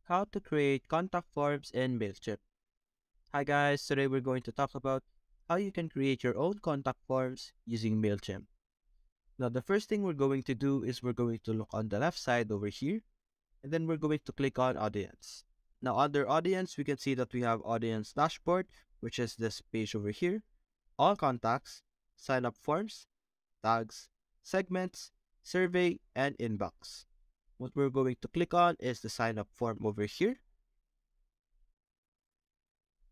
How to create contact forms in MailChimp. Hi guys, today we're going to talk about how you can create your own contact forms using MailChimp. Now the first thing we're going to do is we're going to look on the left side over here, and then we're going to click on Audience. Now under Audience, we can see that we have Audience Dashboard, which is this page over here, All Contacts, Sign Up Forms, Tags, Segments, Survey, and Inbox. What we're going to click on is the sign up form over here.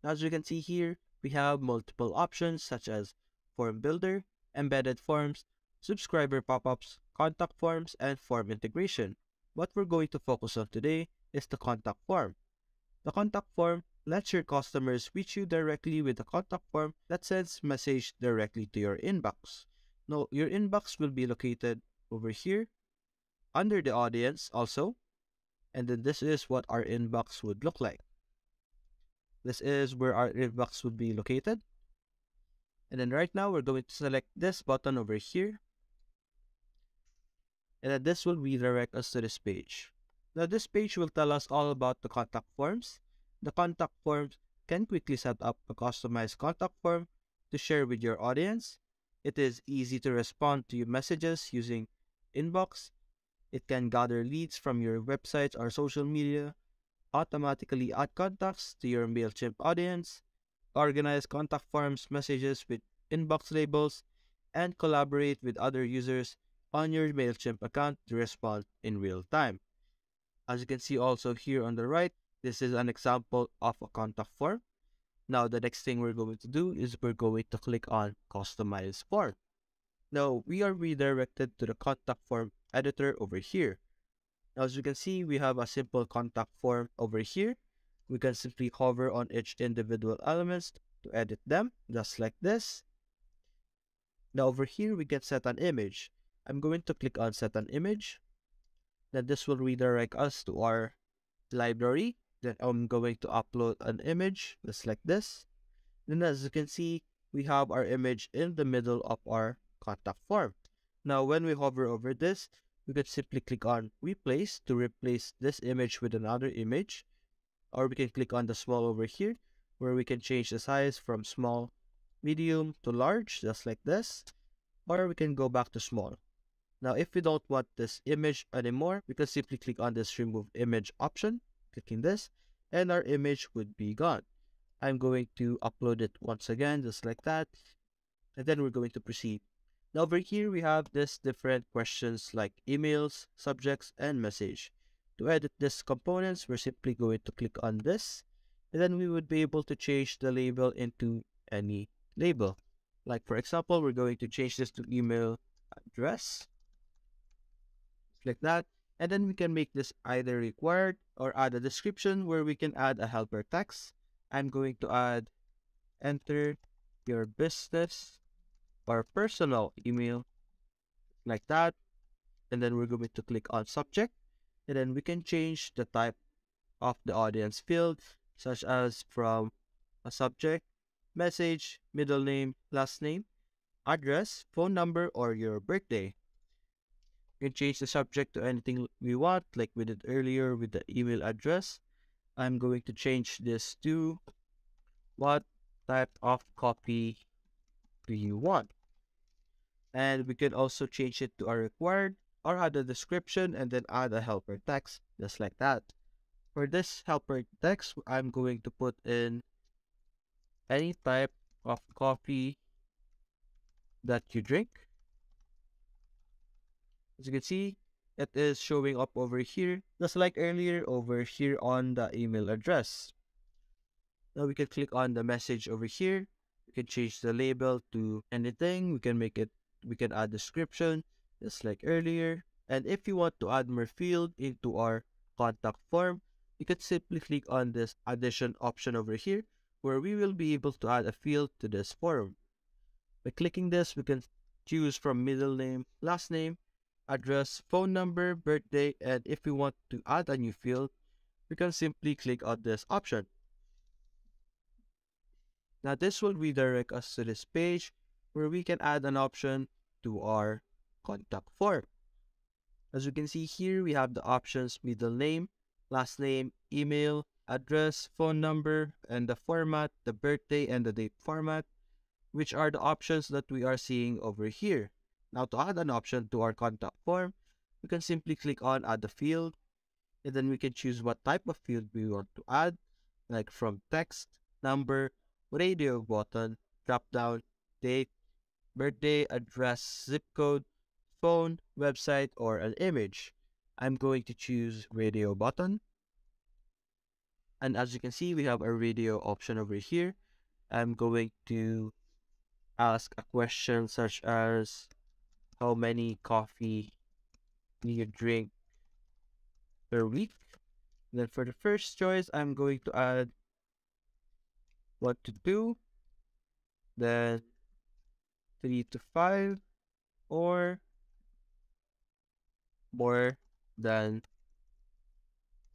As you can see here, we have multiple options such as form builder, embedded forms, subscriber pop-ups, contact forms, and form integration. What we're going to focus on today is the contact form. The contact form lets your customers reach you directly with the contact form that sends message directly to your inbox. Now, your inbox will be located over here under the audience also, and then this is what our inbox would look like. This is where our inbox would be located. And then right now, we're going to select this button over here. And then this will redirect us to this page. Now, this page will tell us all about the contact forms. The contact forms can quickly set up a customized contact form to share with your audience. It is easy to respond to your messages using inbox. It can gather leads from your websites or social media, automatically add contacts to your MailChimp audience, organize contact forms messages with inbox labels, and collaborate with other users on your MailChimp account to respond in real time. As you can see also here on the right, this is an example of a contact form. Now the next thing we're going to do is we're going to click on Customize Form. Now we are redirected to the contact form editor over here. Now, as you can see, we have a simple contact form over here. We can simply hover on each individual elements to edit them, just like this. Now over here, we can set an image. I'm going to click on set an image. Then this will redirect us to our library. Then I'm going to upload an image, just like this. Then as you can see, we have our image in the middle of our contact form. Now, when we hover over this, we can simply click on replace to replace this image with another image, or we can click on the small over here where we can change the size from small, medium to large, just like this, or we can go back to small. Now, if we don't want this image anymore, we can simply click on this remove image option, clicking this, and our image would be gone. I'm going to upload it once again, just like that, and then we're going to proceed. Now over here, we have this different questions like emails, subjects, and message. To edit these components, we're simply going to click on this, and then we would be able to change the label into any label. Like for example, we're going to change this to email address, like that, and then we can make this either required or add a description where we can add a helper text. I'm going to add enter your business or personal email, like that, and then we're going to click on subject, and then we can change the type of the audience field, such as from a subject, message, middle name, last name, address, phone number, or your birthday. We can change the subject to anything we want, like we did earlier with the email address. I'm going to change this to what type of copy do you want? And we can also change it to a required or add a description and then add a helper text, just like that. For this helper text, I'm going to put in any type of coffee that you drink. As you can see, it is showing up over here, just like earlier over here on the email address. Now we can click on the message over here. We can change the label to anything. We can add description, just like earlier. And if you want to add more field into our contact form, you can simply click on this addition option over here, where we will be able to add a field to this form. By clicking this, we can choose from middle name, last name, address, phone number, birthday, and if we want to add a new field, we can simply click on this option. Now this will redirect us to this page where we can add an option to our contact form. As you can see here, we have the options middle name, last name, email, address, phone number, and the format, the birthday and the date format, which are the options that we are seeing over here. Now, to add an option to our contact form, we can simply click on Add a Field, and then we can choose what type of field we want to add, like from text, number, radio button, drop down, date, birthday, address, zip code, phone, website, or an image. I'm going to choose radio button. And as you can see, we have a radio option over here. I'm going to ask a question such as how many coffee do you drink per week? Then for the first choice, I'm going to add what to do, then 3 to 5, or more than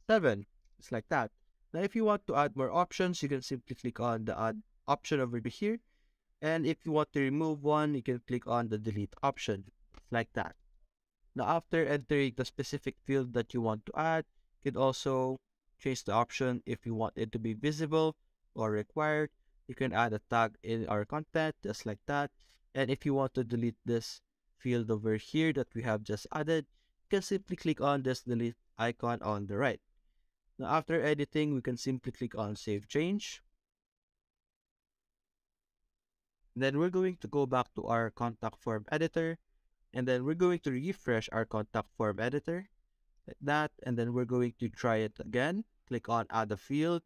7. It's like that. Now, if you want to add more options, you can simply click on the add option over here. And if you want to remove one, you can click on the delete option. It's like that. Now, after entering the specific field that you want to add, you can also change the option if you want it to be visible or required. You can add a tag in our content just like that. And if you want to delete this field over here that we have just added, you can simply click on this delete icon on the right. Now, after editing, we can simply click on Save Change. Then we're going to go back to our contact form editor, and then we're going to refresh our contact form editor like that, and then we're going to try it again. Click on Add a Field,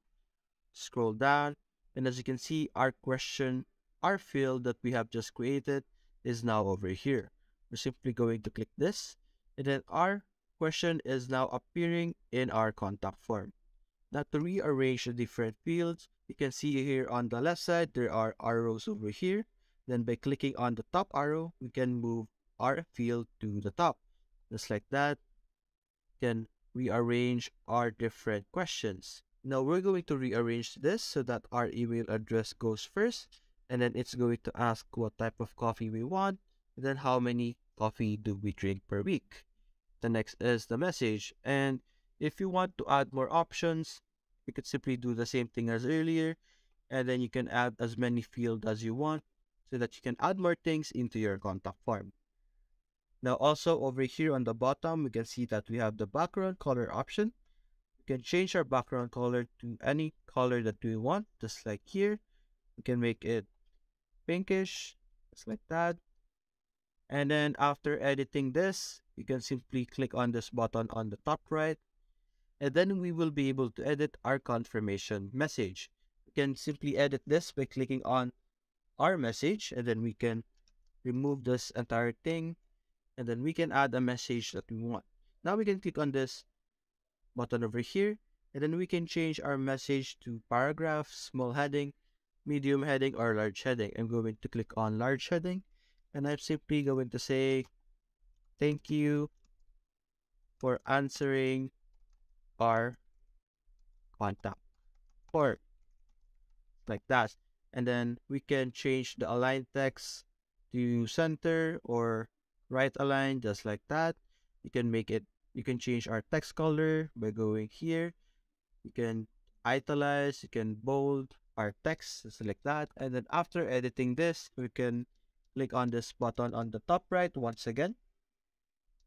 scroll down, and as you can see, our question, our field that we have just created is now over here. We're simply going to click this, and then our question is now appearing in our contact form. Now, to rearrange the different fields, you can see here on the left side, there are arrows over here. Then by clicking on the top arrow, we can move our field to the top. Just like that, we can rearrange our different questions. Now, we're going to rearrange this so that our email address goes first. And then it's going to ask what type of coffee we want. And then how many coffee do we drink per week. The next is the message. And if you want to add more options, you could simply do the same thing as earlier, and then you can add as many fields as you want so that you can add more things into your contact form. Now also over here on the bottom, we can see that we have the background color option. We can change our background color to any color that we want, just like here. We can make it pinkish, just like that. And then after editing this, you can simply click on this button on the top right, and then we will be able to edit our confirmation message. We can simply edit this by clicking on our message, and then we can remove this entire thing, and then we can add a message that we want. Now we can click on this button over here, and then we can change our message to paragraph, small heading, medium heading, or large heading. I'm going to click on large heading, and I'm simply going to say, thank you for answering our contact form, like that. And then we can change the align text to center or right align, just like that. You can make it, you can change our text color by going here. You can italize, you can bold our text, just like that. And then after editing this, we can click on this button on the top right once again.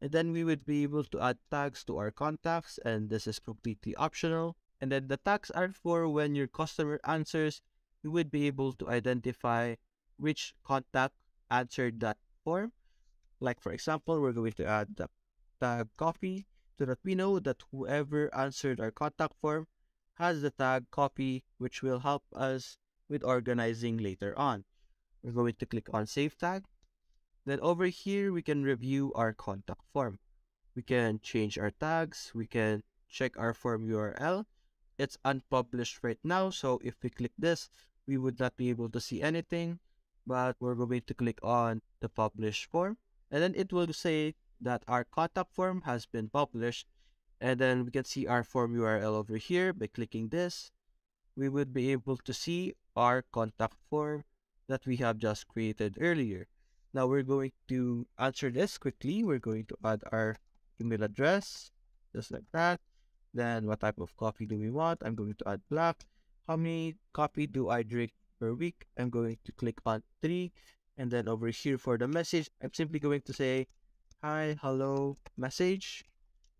And then we would be able to add tags to our contacts, and this is completely optional. And then the tags are for when your customer answers, you would be able to identify which contact answered that form. Like for example, we're going to add the tag copy so that we know that whoever answered our contact form has the tag copy, which will help us with organizing later on. We're going to click on Save Tag. Then over here, we can review our contact form. We can change our tags. We can check our form URL. It's unpublished right now, so if we click this, we would not be able to see anything, but we're going to click on the publish form, and then it will say that our contact form has been published, and then we can see our form URL over here. By clicking this, we would be able to see our contact form that we have just created earlier. Now we're going to answer this quickly. We're going to add our email address, just like that. Then what type of coffee do we want? I'm going to add black. How many coffee do I drink per week? I'm going to click on 3. And then over here for the message, I'm simply going to say, hi, hello, message.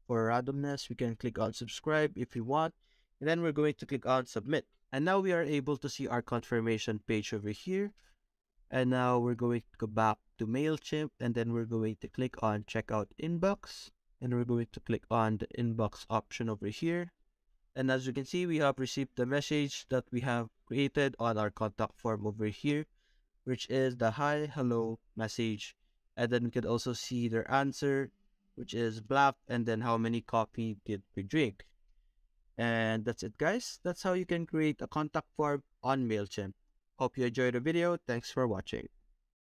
For randomness, we can click on subscribe if you want. And then we're going to click on submit. And now we are able to see our confirmation page over here. And now we're going to go back to MailChimp, and then we're going to click on checkout inbox. And we're going to click on the inbox option over here. And as you can see, we have received the message that we have created on our contact form over here, which is the hi, hello message. And then we can also see their answer, which is black, and then how many coffee did we drink. And that's it, guys. That's how you can create a contact form on MailChimp. Hope you enjoyed the video. Thanks for watching.